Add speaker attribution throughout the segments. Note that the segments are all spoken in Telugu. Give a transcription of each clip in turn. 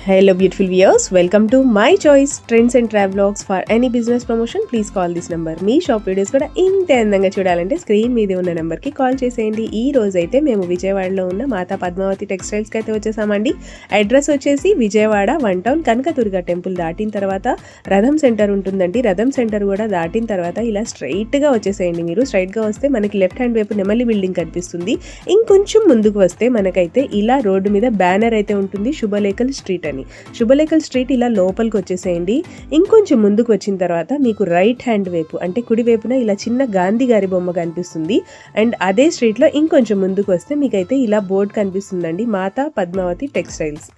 Speaker 1: Hello beautiful viewers, welcome to my choice trends and travelogues. For any business promotion please call this number. Me shop videos కూడా ఇంత అందంగా చూడాలంటే స్క్రీన్ మీద ఉన్న నెంబర్కి కాల్ చేసేయండి. ఈ రోజు అయితే మేము విజయవాడలో ఉన్న మాతా పద్మావతి టెక్స్టైల్స్కి అయితే వచ్చేసామండి. అడ్రస్ వచ్చేసి విజయవాడ 1 టౌన్ కనకదుర్గ టెంపుల్ దాటిన తర్వాత రథం సెంటర్ ఉంటుందండి. రథం సెంటర్ కూడా దాటిన తర్వాత ఇలా స్ట్రైట్గా వచ్చేసేయండి. మీరు స్ట్రైట్గా వస్తే మనకి లెఫ్ట్ హ్యాండ్ వైపు నెమలి బిల్డింగ్ కనిపిస్తుంది. ఇంకొంచెం ముందుకు వస్తే మనకైతే ఇలా రోడ్డు మీద బ్యానర్ అయితే ఉంటుంది, శుభలేఖల్ స్ట్రీట్ అని. శుభలేఖల్ స్ట్రీట్ ఇలా లోపలికి వచ్చేసేయండి. ఇంకొంచెం ముందుకు వచ్చిన తర్వాత మీకు రైట్ హ్యాండ్ వైపు అంటే కుడి వైపున ఇలా చిన్న గాంధీ గారి బొమ్మ కనిపిస్తుంది. అండ్ అదే స్ట్రీట్లో ఇంకొంచెం ముందుకు వస్తే మీకైతే ఇలా బోర్డు కనిపిస్తుందండి, మాతా పద్మావతి టెక్స్టైల్స్.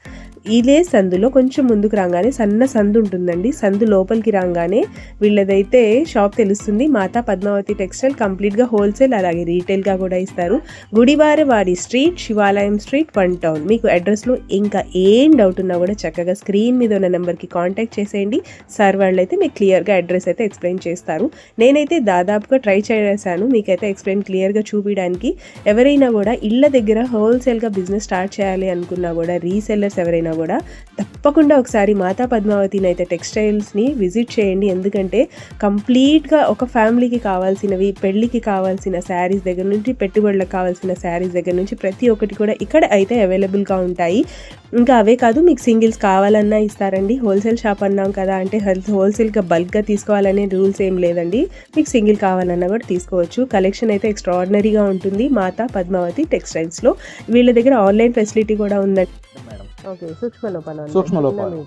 Speaker 1: ఇదే సందులో కొంచెం ముందుకు రాగానే సన్న సందు ఉంటుందండి. సందు లోపలికి రాగానే వీళ్ళదైతే షాప్ తెలుస్తుంది, మాతా పద్మావతి టెక్స్టైల్. కంప్లీట్గా హోల్సేల్ అలాగే రీటైల్గా కూడా ఇస్తారు. గుడివారవారి స్ట్రీట్, శివాలయం స్ట్రీట్, 1 టౌన్. మీకు అడ్రస్లో ఇంకా ఏం డౌట్ ఉన్నా కూడా చక్కగా స్క్రీన్ మీద ఉన్న నెంబర్కి కాంటాక్ట్ చేసేయండి. సార్ వాళ్ళు అయితే మీకు క్లియర్గా అడ్రస్ అయితే ఎక్స్ప్లెయిన్ చేస్తారు. నేనైతే దాదాపుగా ట్రై చేశాను మీకైతే ఎక్స్ప్లెయిన్ క్లియర్గా చూపించడానికి. ఎవరైనా కూడా ఇళ్ళ దగ్గర హోల్సేల్గా బిజినెస్ స్టార్ట్ చేయాలి అనుకున్నా కూడా, రీసెల్లర్స్ ఎవరైనా కూడా తప్పకుండా ఒకసారి మాతా పద్మావతిని అయితే టెక్స్టైల్స్ని విజిట్ చేయండి. ఎందుకంటే కంప్లీట్గా ఒక ఫ్యామిలీకి కావాల్సినవి, పెళ్ళికి కావాల్సిన శారీస్ దగ్గర నుంచి, పెట్టుబడులకు కావాల్సిన శారీస్ దగ్గర నుంచి ప్రతి ఒక్కటి కూడా ఇక్కడ అయితే అవైలబుల్గా ఉంటాయి. ఇంకా అవే కాదు, మీకు సింగిల్స్ కావాలన్నా ఇస్తారండి. హోల్సేల్ షాప్ అన్నాం కదా, అంటే హోల్సేల్గా బల్క్గా తీసుకోవాలనే రూల్స్ ఏం లేదండి. మీకు సింగిల్ కావాలన్నా కూడా తీసుకోవచ్చు. కలెక్షన్ అయితే ఎక్స్ట్రాడినరీగా ఉంటుంది మాతా పద్మావతి టెక్స్టైల్స్లో. వీళ్ళ దగ్గర ఆన్లైన్ ఫెసిలిటీ కూడా ఉందండి. ఓకే, సూక్ష్మ లోపాలు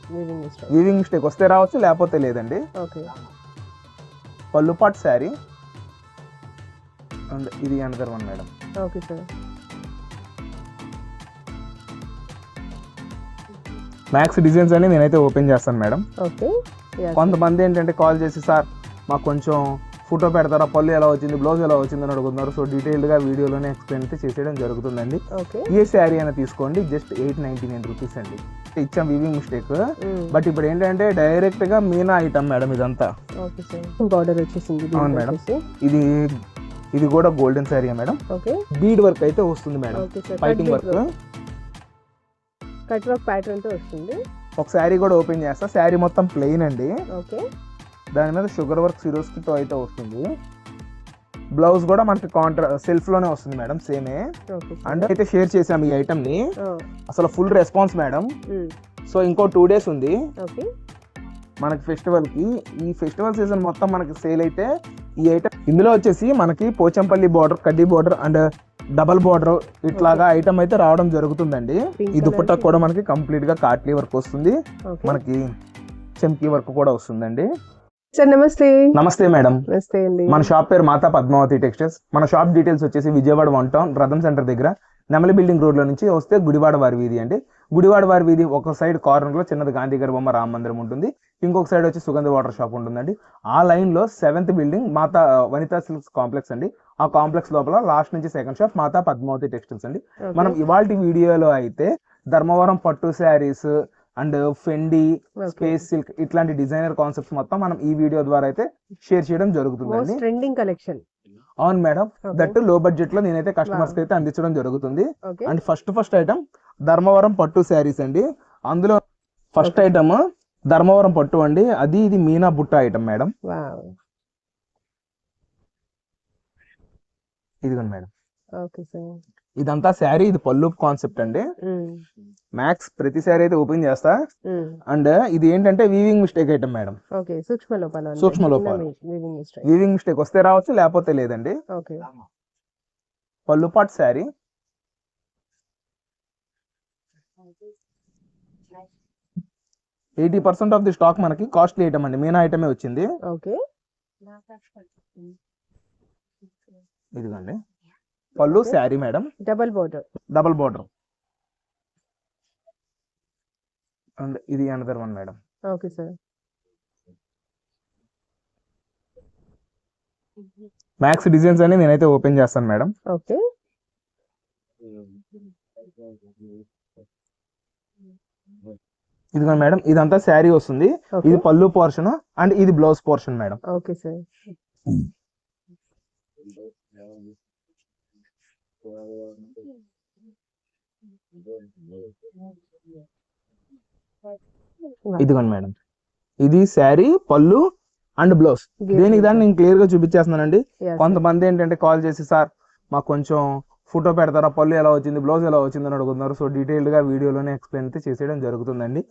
Speaker 2: వీవింగ్ మిస్టేక్ వస్తే రావచ్చు, లేకపోతే లేదండి.
Speaker 1: ఓకే,
Speaker 2: పళ్ళు పాట్ శారీ అండ్ ఇది another one madam.
Speaker 1: Okay sir.
Speaker 2: Max designs అని నేనైతే ఓపెన్ చేస్తాను మేడం.
Speaker 1: ఓకే,
Speaker 2: కొంతమంది ఏంటంటే కాల్ చేసి, సార్ మాకు కొంచెం ఫోటో పెడతారా, పళ్ళు ఎలా వచ్చింది, బ్లౌజ్ ఎలా వచ్చింది అని అడుగుతున్నారు. సో డీటెయిల్డ్గా వీడియోలోనే ఎక్స్ప్లెయిన్ అయితే చేసేయడం జరుగుతుందండి. ఏ శారీ అయినా తీసుకోండి, జస్ట్ 899 రూపీస్ అండి. ఇచ్చాం వీవింగ్ మిస్టేక్, బట్ ఇప్పుడు ఏంటంటే డైరెక్ట్ గా మీనా ఐటమ్ మేడం ఇదంతా.
Speaker 1: బార్డర్ వచ్చేసింది.
Speaker 2: అవును మేడం, ఇది కూడా golden sari madam. Bead work అయితే వస్తుంది madam, fighting work,
Speaker 1: cut work pattern తో వస్తుంది.
Speaker 2: ఒక శారీ కూడా ఓపెన్ చేస్తా. శారీ మొత్తం ప్లెయిన్ అండి.
Speaker 1: ఓకే,
Speaker 2: దాని మీద షుగర్ వర్క్ సిరోస్కి తో అయితే వస్తుంది. బ్లౌజ్ కూడా మనకి సెల్ఫ్ లోనే వస్తుంది మేడం, సేమే. అండ్ అయితే షేర్ చేసాము ఈ ఐటమ్ ని, అసలు ఫుల్ రెస్పాన్స్ మేడం. సో ఇంకో 2 days ఉంది మనకి ఫెస్టివల్ కి. ఈ ఫెస్టివల్ సీజన్ మొత్తం మనకి సేల్ అయితే ఈ ఐటమ్. ఇందులో వచ్చేసి మనకి పోచంపల్లి బార్డర్, కడ్డీ బార్డర్ అండ్ డబల్ బార్డర్ ఇట్లాగా ఐటమ్ అయితే రావడం జరుగుతుందండి. ఈ దుపట్టా కూడా మనకి కంప్లీట్ గా కాట్లీ వర్క్ వస్తుంది, మనకి చెంకీ వర్క్ కూడా వస్తుందండి.
Speaker 1: సార్ నమస్తే.
Speaker 2: నమస్తే మేడం.
Speaker 1: నమస్తే అండి.
Speaker 2: మన షాప్ పేరు మాతా పద్మావతి టెక్స్టైల్స్. మన షాప్ డీటెయిల్స్ వచ్చేసి విజయవాడ 1 టౌన్ రథం సెంటర్ దగ్గర నెమలి బిల్డింగ్ రోడ్ లో నుంచి వస్తే గుడివాడ వారి వీధి అండి. గుడివాడ వారి వీధి ఒక సైడ్ కార్నర్ లో చిన్నది గాంధీ గారి బొమ్మ రామ మందిరం ఉంటుంది, ఇంకొక సైడ్ వచ్చి సుగంధ వాటర్ షాప్ ఉంటుందండి. ఆ లైన్ లో 7th బిల్డింగ్ మాతా వనితా సిల్క్స్ కాంప్లెక్స్ అండి. ఆ కాంప్లెక్స్ లోపల లాస్ట్ నుంచి సెకండ్ షాప్ మాతా పద్మావతి టెక్స్టైల్స్ అండి. మనం ఇవాల్టి వీడియోలో అయితే ధర్మవరం పట్టు saris and Fendi, space silk ఇట్లాంటి డిజైనర్ కాన్సెప్ట్స్ మొత్తం మనం ఈ వీడియో ద్వారా అయితే షేర్ చేయడం జరుగుతుందండి.
Speaker 1: Trending collection.
Speaker 2: అవును మేడం, దట్ లో బడ్జెట్ లో నేనైతే కస్టమర్స్ కి అయితే అందించడం జరుగుతుంది. అండ్ ఫస్ట్ ఐటమ్ ధర్మవరం పట్టు శారీస్ అండి. అందులో ఫస్ట్ ఐటమ్ ధర్మవరం పట్టు అండి. ఇది మీనా బుట్ట ఐటమ్ మేడం. ఇదిగోండి మేడం. ఇదంతా శారీ, ఇది పళ్ళు కాన్సెప్ట్ అండి. మ్యాక్స్ ప్రతి శారీ అయితే ఓపెన్ చేస్తా. అండ్ ఇది ఏంటంటే వీవింగ్ మిస్టేక్ ఐటమ్ మేడం. సూక్ష్మ లోపాలు. వీవింగ్ మిస్టేక్ వస్తే రావచ్చు, లేకపోతే లేదండి. పళ్ళు పాట్ sari. Eighty 80% of the stock మనకి కాస్ట్లీ ఐటమ్ అండి, మీనా ఐటమే వచ్చింది. ఇదిగోండి పళ్ళు sari madam, double border and ఇది another one madam.
Speaker 1: Okay sir.
Speaker 2: Max designs అని నేనైతే ఓపెన్ చేస్తాను మేడం.
Speaker 1: ఓకే,
Speaker 2: ఇదిగో మేడం, ఇదంతా శారీ వస్తుంది. ఇది పళ్ళు పోర్షన్ అండ్ ఇది blouse portion madam.
Speaker 1: Okay sir.
Speaker 2: ఇదిగోండి మేడం, ఇది శారీ, పళ్ళు అండ్ బ్లౌజ్. దేనికి దాన్ని నేను క్లియర్ గా చూపించేస్తున్నానండి. కొంతమంది ఏంటంటే కాల్ చేసి, సార్ మాకు కొంచెం ఫోటో పెడతారా, పళ్ళు ఎలా వచ్చింది, బ్లౌజ్ ఎలా వచ్చింది అని అడుగుతున్నారు. సో డీటెయిల్డ్ గా వీడియోలోనే ఎక్స్ప్లెయిన్ అయితే చేసేయడం జరుగుతుందండి.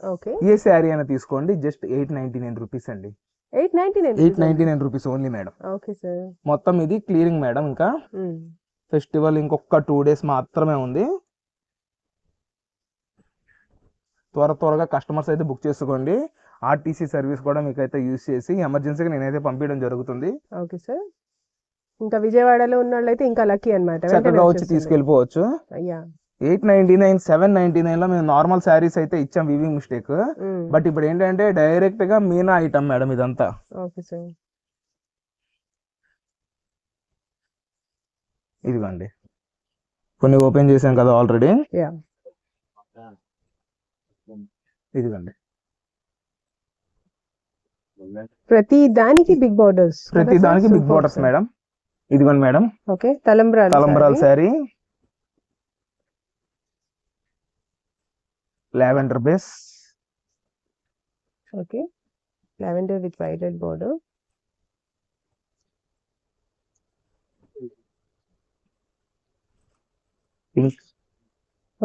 Speaker 2: ఏ శారీ అయినా తీసుకోండి, జస్ట్ 899 రూపీస్ అండి. 899 రూపీస్ ఓన్లీ మేడం. మొత్తం ఇది క్లియరింగ్ మేడం. ఇంకా ఫెస్టివల్ ఇంకొక 2 days మాత్రమే ఉంది. త్వరగా కస్టమర్స్ అయితే బుక్ చేసుకోండి. ఆర్టీసీ సర్వీస్ కూడా మీకు అయితే యూజ్ చేసి ఎమర్జెన్సీగా నేనైతే పంపించడం జరుగుతుంది.
Speaker 1: Okay sir. ఇంకా విజయవాడలో ఉన్న వాళ్ళైతే ఇంకా లక్కీ అన్నమాట,
Speaker 2: చక్కగా వచ్చి తీసుకెళ్ళిపోవచ్చు. 899, 799 లో మేము నార్మల్ శారీస్ అయితే ఇచ్చాం, వీవింగ్ మిస్టేక్. బట్ ఇప్పుడు ఏంటంటే డైరెక్ట్ గా మీనా ఐటమ్ మేడం ఇదంతా.
Speaker 1: Okay sir.
Speaker 2: ఇదిగోండి, కొన్ని ఓపెన్ చేశాం కదా ఆల్రెడీ. ఇదిగోండి,
Speaker 1: ప్రతి దానికి బిగ్ బార్డర్స్
Speaker 2: మేడం. ఇదిగోండి మేడం,
Speaker 1: ఓకే, తలంబ్రాల్
Speaker 2: sari, lavender base.
Speaker 1: Okay, lavender with white border.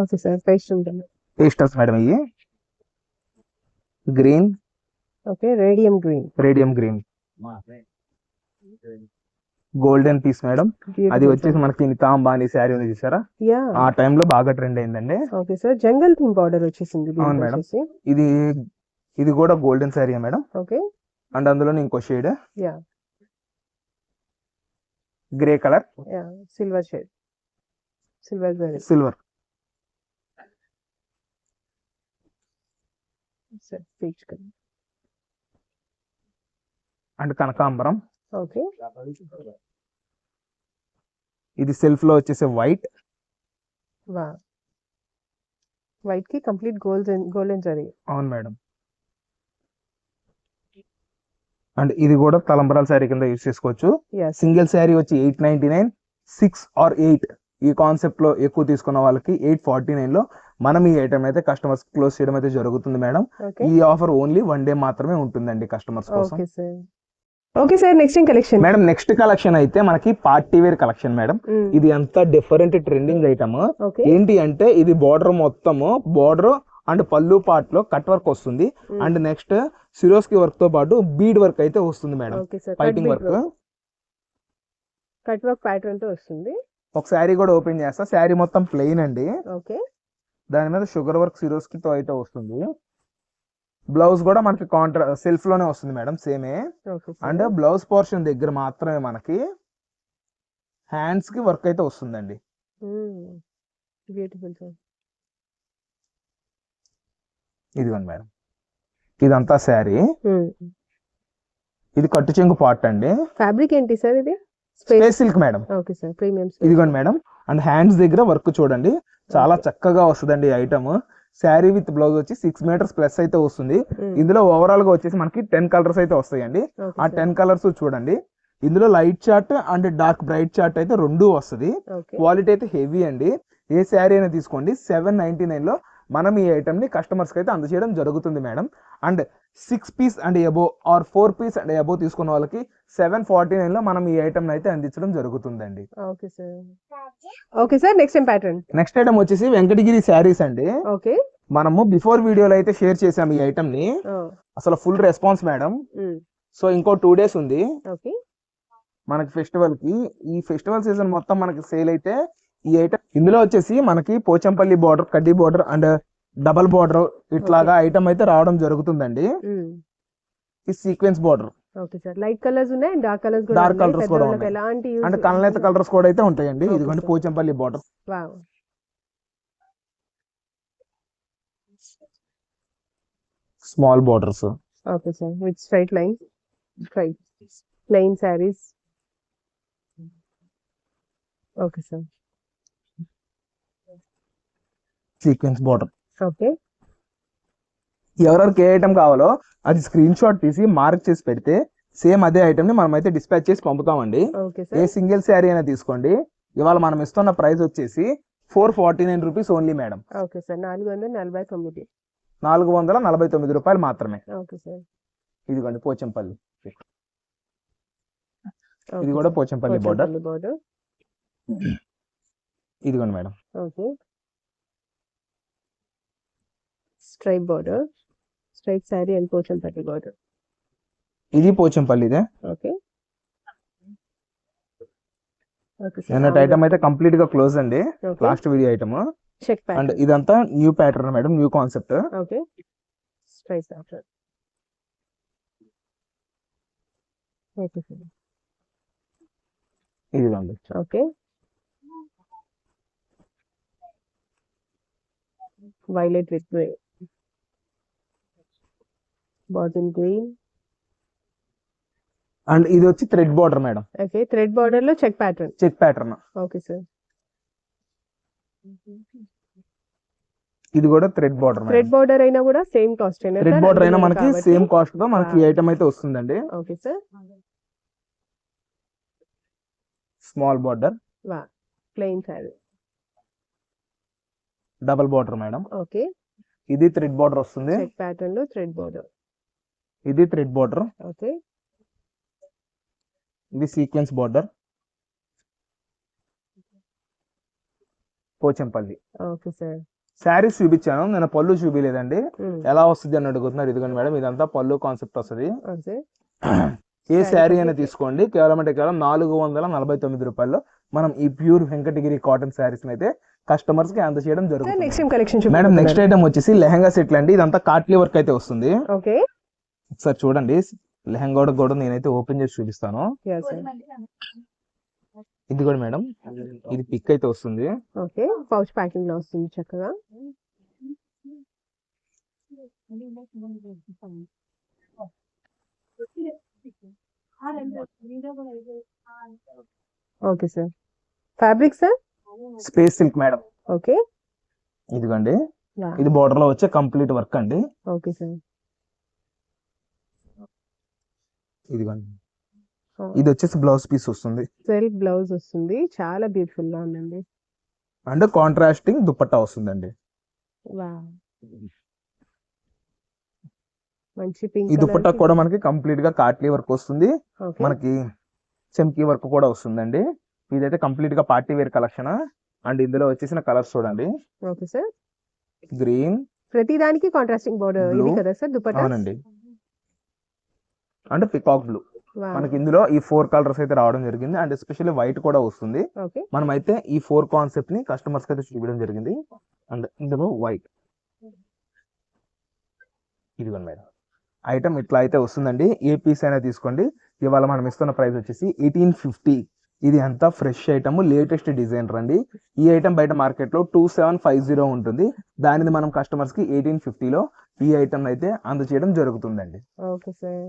Speaker 1: Okay sir,
Speaker 2: pastels madam. ఇవి green.
Speaker 1: Okay, radium green,
Speaker 2: golden piece madam. అది వచ్చేసి మనకి తాంబాని శారీ ఉంది చూసారా, ఆ టైంలో బాగా ట్రెండ్ అయిందండి.
Speaker 1: ఓకే సార్, జంగల్ థీమ్ బార్డర్ వచ్చేసింది.
Speaker 2: అవును మేడం, ఇది కూడా golden sari madam.
Speaker 1: Okay,
Speaker 2: and అందులో ఇంకో shade grey colour,
Speaker 1: silver shade,
Speaker 2: silver
Speaker 1: peach colour
Speaker 2: and కనకాంబరం.
Speaker 1: ఓకే,
Speaker 2: ఇది సెల్ఫ్ లో వచ్చేసి వైట్
Speaker 1: కి కంప్లీట్ గోల్డెన్ జరీ.
Speaker 2: అవును మేడం. అండ్ ఇది కూడా తలంబరాల శారీ కింద యూజ్ చేసుకోవచ్చు. సింగిల్ శారీ వచ్చి 899, 6 or 8 ఈ కాన్సెప్ట్ లో ఎక్కువ తీసుకున్న వాళ్ళకి 849 లో మనం ఈ ఐటమ్ అయితే కస్టమర్స్ క్లోజ్ చేయడం అయితే జరుగుతుంది మేడం. ఈ ఆఫర్ ఓన్లీ 1 day మాత్రమే ఉంటుందండి కస్టమర్స్ కోసం.
Speaker 1: Okay sir, next collection
Speaker 2: madam. Next collection అయితే మనకి పార్టీ వేర్ కలెక్షన్ మేడం. ఇది అంతా డిఫరెంట్ ట్రెండింగ్ ఐటమ్. ఏంటి అంటే ఇది బోర్డర్ మొత్తము బోర్డర్ అండ్ పళ్ళు పార్ట్ లో కట్ వర్క్ వస్తుంది. అండ్ నెక్స్ట్ సిరోస్కి వర్క్ తో పాటు బీడ్ వర్క్ అయితే వస్తుంది madam. Piping work,
Speaker 1: cut work pattern తో వస్తుంది.
Speaker 2: ఒక శారీ కూడా ఓపెన్ చేస్తా. శారీ మొత్తం ప్లెయిన్ అండి.
Speaker 1: ఓకే,
Speaker 2: దాని మీద షుగర్ వర్క్ సిరోస్కి తో అయితే వస్తుంది. బ్లౌజ్ కూడా మనకి సెల్ఫ్ లోనే వస్తుంది మేడం, సేమే. అండ్ బ్లౌజ్ పోర్షన్ దగ్గర మాత్రమే మనకి హ్యాండ్స్ కి వర్క్ అయితే వస్తుందండి. ఇదిగోండి మేడం, ఇదంతా శారీ. ఇది కట్టు చెంగు పార్ట్ అండి.
Speaker 1: ఫ్యాబ్రిక్ ఏంటి సార్? ఇది
Speaker 2: space silk madam.
Speaker 1: Okay sir, premium.
Speaker 2: ఇదిగోండి మేడం, అండ్ హ్యాండ్స్ దగ్గర వర్క్ చూడండి, చాలా చక్కగా వస్తుందండి ఐటమ్. శారీ విత్ బ్లౌజ్ వచ్చి 6 meters ప్లస్ అయితే వస్తుంది. ఇందులో ఓవరాల్ గా వచ్చేసి మనకి 10 colors అయితే వస్తాయండి. ఆ 10 colors చూడండి. ఇందులో light chart and dark bright chart అయితే 2 వస్తుంది. క్వాలిటీ అయితే హెవీ అండి. ఏ శారీ అయినా తీసుకోండి, 799 లో మనం ఈ ఐటమ్ ని కస్టమర్స్ కి అయితే అందజేయడం జరుగుతుంది madam. And 6 piece and above or 4 piece and above తీసుకున్న వాళ్ళకి 749 లో మనం ఈ ఐటమ్ అయితే అందించడం జరుగుతుందండి.
Speaker 1: ఓకే సార్,
Speaker 2: నెక్స్ట్ ఐటమ్ వచ్చేసి వెంకటగిరి శారీస్ అండి.
Speaker 1: ఓకే,
Speaker 2: మనము బిఫోర్ వీడియోలో అయితే షేర్ చేసాం ఈ ఐటమ్ ని. అసలు ఫుల్ రెస్పాన్స్ మేడం. సో ఇంకో 2 days ఉంది మనకి ఫెస్టివల్ కి. ఈ ఫెస్టివల్ సీజన్ మొత్తం మనకి సేల్ అయితే ఈ ఐటమ్. ఇందులో వచ్చేసి మనకి పోచంపల్లి బార్డర్, కడ్డీ బార్డర్ అండ్ డబల్ బార్డర్ ఇట్లాగా ఐటమ్ అయితే రావడం జరుగుతుందండి. ఈ సీక్వెన్స్ బార్డర్.
Speaker 1: లైట్ కలర్స్ ఉన్నాయి, డార్క్ కలర్స్
Speaker 2: కూడా ఉన్నాయి. అండ్ కలనేత కలర్స్ కూడా అయితే ఉంటాయండి. ఇదిగోండి Pochampally border. Small borders.
Speaker 1: Okay sir, with straight line, plain saris. Okay sir,
Speaker 2: sequence border.
Speaker 1: Okay,
Speaker 2: ఎవరెవరికి ఏ ఐటమ్ కావాలో అది స్క్రీన్ షాట్ తీసి మార్క్ చేసి పెడితే సేమ్ అదే ఐటమ్ ని మనం అయితే డిస్పాచ్ చేసి పంపుతామండి. ఏ సింగిల్ శారీ అయినా తీసుకోండి. ఇవాళ మనం ఇస్తున్న ప్రైస్ వచ్చేసి 449 rupees only madam.
Speaker 1: Okay sir, 449.
Speaker 2: ₹449 మాత్రమే.
Speaker 1: Okay sir.
Speaker 2: ఇదిగోండి పోచంపల్లి,
Speaker 1: ఓకే
Speaker 2: ఇది కూడా
Speaker 1: sir.
Speaker 2: Pochampally border.
Speaker 1: Pochampally border.
Speaker 2: ఇదిగోండి madam,
Speaker 1: okay. Stripe border, stripe sari and Pochampally border.
Speaker 2: ఇది పోచంపల్లిదే.
Speaker 1: ఓకే. Okay sir.
Speaker 2: నిన్నటి ఐటమ్ అయితే కంప్లీట్ గా క్లోజ్ అండి,
Speaker 1: okay.
Speaker 2: Last video item.
Speaker 1: Check
Speaker 2: and
Speaker 1: pattern.
Speaker 2: ఇదంతా new pattern madam, new concept.
Speaker 1: Okay. Stripe pattern. Okay sir.
Speaker 2: ఇదిగోండి,
Speaker 1: okay. Violet with grey, bottle green.
Speaker 2: And ఇది వచ్చి thread border madam,
Speaker 1: okay. Thread border లో check pattern.
Speaker 2: Check pattern.
Speaker 1: Okay sir.
Speaker 2: ఇది కూడా thread border
Speaker 1: thread
Speaker 2: madam.
Speaker 1: Border అయినా కూడా సేమ్ కాస్ట్ అయినా
Speaker 2: థ్రెడ్ బోర్డర్ అయినా మనకి సేమ్ కాస్ట్ తో మనకి ఈ ఐటమ్ అయితే వస్తుందండి.
Speaker 1: Okay sir.
Speaker 2: Small border,
Speaker 1: plain sari.
Speaker 2: Double border madam.
Speaker 1: Okay.
Speaker 2: ఇది థ్రెడ్ బోర్డర్ వస్తుంది,
Speaker 1: చెక్ ప్యాటర్న్ లో థ్రెడ్ బార్డర్.
Speaker 2: ఇది థ్రెడ్ బోర్డర్,
Speaker 1: ఓకే.
Speaker 2: ఇది sequence border. Pochampally
Speaker 1: okay sir.
Speaker 2: Saris చూపించాను, నేను పళ్ళు చూపించలేదండి. ఎలా వస్తుంది అని అడుగుతున్నారు. ఇదిగోండి మేడం, ఇదంతా పళ్ళు కాన్సెప్ట్ వస్తుంది.
Speaker 1: ఓకే.
Speaker 2: ఏ శారీ అయినా తీసుకోండి, కేవలం అంటే కేవలం ₹449 మనం ఈ ప్యూర్ వెంకటగిరి కాటన్ శారీస్ అయితే కస్టమర్స్ కి అందజేయడం జరుగుతుంది.
Speaker 1: Next time collection
Speaker 2: madam next item వచ్చేసి లెహంగా సెట్లు అండి. ఇదంతా కాట్లీ వర్క్ అయితే వస్తుంది.
Speaker 1: ఓకే.
Speaker 2: ఒకసారి చూడండి, లెహంగా కూడా నేనైతే ఓపెన్ చేసి చూపిస్తాను. ఇది కూడా మేడం, ఇది పిక్ అయితే వస్తుంది.
Speaker 1: ఓకే. పౌచ్ ప్యాకింగ్ లో వస్తుంది చక్కగా. Okay sir. Fabric sir
Speaker 2: space silk madam.
Speaker 1: Okay.
Speaker 2: ఇదిగోండి, ఇది బోర్డర్ లో వచ్చే కంప్లీట్ వర్క్ అండి.
Speaker 1: Okay sir.
Speaker 2: ఇదిగోండి, ఇది వచ్చేసి బ్లౌజ్ పీస్ వస్తుంది,
Speaker 1: సెల్ఫ్ బ్లౌజ్ వస్తుంది, చాలా బ్యూటిఫుల్ గా ఉందండి.
Speaker 2: అండ్ కాంట్రాస్టింగ్ దుపట్టా వస్తుందండి.
Speaker 1: మంచి పింక్.
Speaker 2: ఈ దుపట్టా కూడా మనకి కంప్లీట్ గా కాట్లీ వర్క్ వస్తుంది, మనకి చెంకీ వర్క్ కూడా వస్తుందండి. ఇదైతే కంప్లీట్ గా పార్టీ వేర్ కలెక్షన్. అండ్ ఇందులో వచ్చేసిన కలర్స్ చూడండి.
Speaker 1: Okay sir.
Speaker 2: గ్రీన్,
Speaker 1: ప్రతి దానికి కాంట్రాస్టింగ్ బోర్డర్ ఇది కదా సార్ దుపట్టా.
Speaker 2: అవునండి. అండ్ పికాక్ బ్లూ, మనకి ఇందులో ఈ 4 కలర్స్ అయితే రావడం జరిగింది. అండ్ ఎస్పెషల్లీ వైట్ కూడా వస్తుంది. మనం అయితే ఈ 4 కాన్సెప్ట్ ని కస్టమర్స్ కి అయితే చూపించడం జరిగింది. అండ్ ఇందులో వైట్. ఇదిగోండి మేడం, ఐటమ్ ఇట్లా అయితే వస్తుందండి. ఏ పీస్ అయినా తీసుకోండి. ఇవాళ మనం ఇస్తున్న ప్రైస్ వచ్చేసి 1850. ఇది అంతా ఫ్రెష్ ఐటమ్, లేటెస్ట్ డిజైన్ రండి. ఈ ఐటమ్ బయట మార్కెట్ లో 2750 ఉంటుంది. దానిని మనం కస్టమర్స్ కి 1850లో ఈ ఐటమ్ అయితే అందజేయడం జరుగుతుందండి.
Speaker 1: Okay sir.